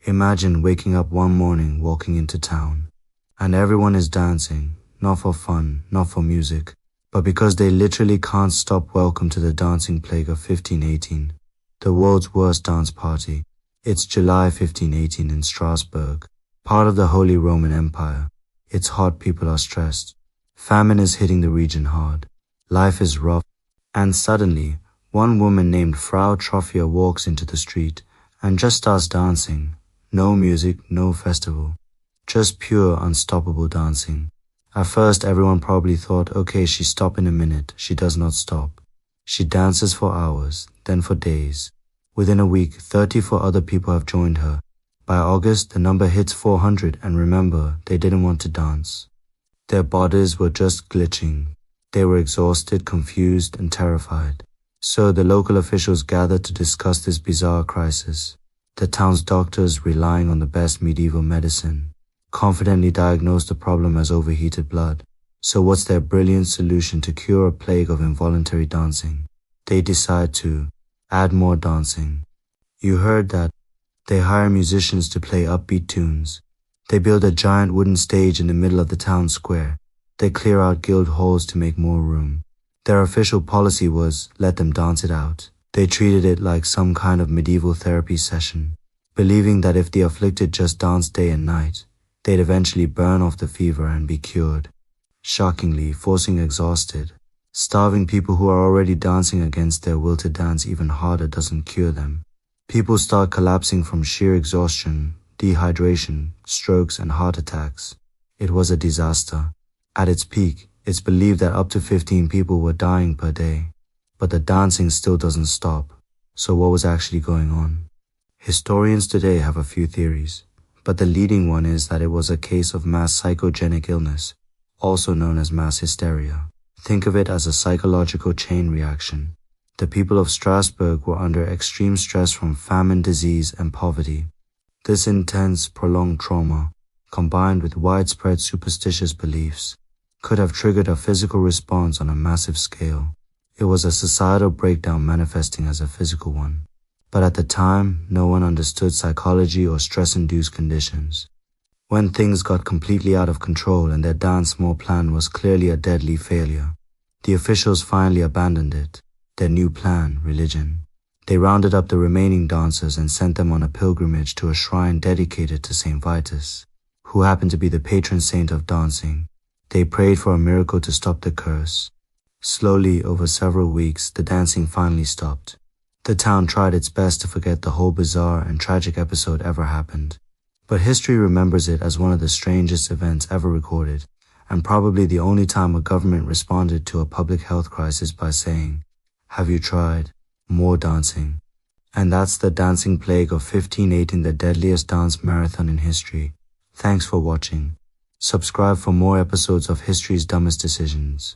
Imagine waking up one morning walking into town, and everyone is dancing, not for fun, not for music, but because they literally can't stop. Welcome to the dancing plague of 1518, the world's worst dance party. It's July 1518 in Strasbourg, part of the Holy Roman Empire. It's hot, people are stressed. Famine is hitting the region hard. Life is rough. And suddenly, one woman named Frau Troffea walks into the street and just starts dancing. No music, no festival. Just pure, unstoppable dancing. At first, everyone probably thought, okay, she stopped in a minute. She does not stop. She dances for hours, then for days. Within a week, 34 other people have joined her. By August, the number hits 400, and remember, they didn't want to dance. Their bodies were just glitching. They were exhausted, confused, and terrified. So the local officials gathered to discuss this bizarre crisis. The town's doctors, relying on the best medieval medicine, confidently diagnosed the problem as overheated blood. So what's their brilliant solution to cure a plague of involuntary dancing? They decide to add more dancing. You heard that. They hire musicians to play upbeat tunes. They build a giant wooden stage in the middle of the town square. They clear out guild halls to make more room. Their official policy was, let them dance it out. They treated it like some kind of medieval therapy session, believing that if the afflicted just danced day and night, they'd eventually burn off the fever and be cured. Shockingly, forcing exhausted, starving people who are already dancing against their will to dance even harder doesn't cure them. People start collapsing from sheer exhaustion, dehydration, strokes, and heart attacks. It was a disaster. At its peak, it's believed that up to 15 people were dying per day. But the dancing still doesn't stop. So what was actually going on? Historians today have a few theories, but the leading one is that it was a case of mass psychogenic illness, also known as mass hysteria. Think of it as a psychological chain reaction. The people of Strasbourg were under extreme stress from famine, disease, and poverty. This intense, prolonged trauma, combined with widespread superstitious beliefs, could have triggered a physical response on a massive scale. It was a societal breakdown manifesting as a physical one. But at the time, no one understood psychology or stress-induced conditions. When things got completely out of control and their dance more plan was clearly a deadly failure, the officials finally abandoned it, their new plan, religion. They rounded up the remaining dancers and sent them on a pilgrimage to a shrine dedicated to Saint Vitus, who happened to be the patron saint of dancing. They prayed for a miracle to stop the curse. Slowly, over several weeks, the dancing finally stopped. The town tried its best to forget the whole bizarre and tragic episode ever happened. But history remembers it as one of the strangest events ever recorded, and probably the only time a government responded to a public health crisis by saying, "Have you tried more dancing?" And that's the dancing plague of 1518, the deadliest dance marathon in history. Thanks for watching. Subscribe for more episodes of History's Dumbest Decisions.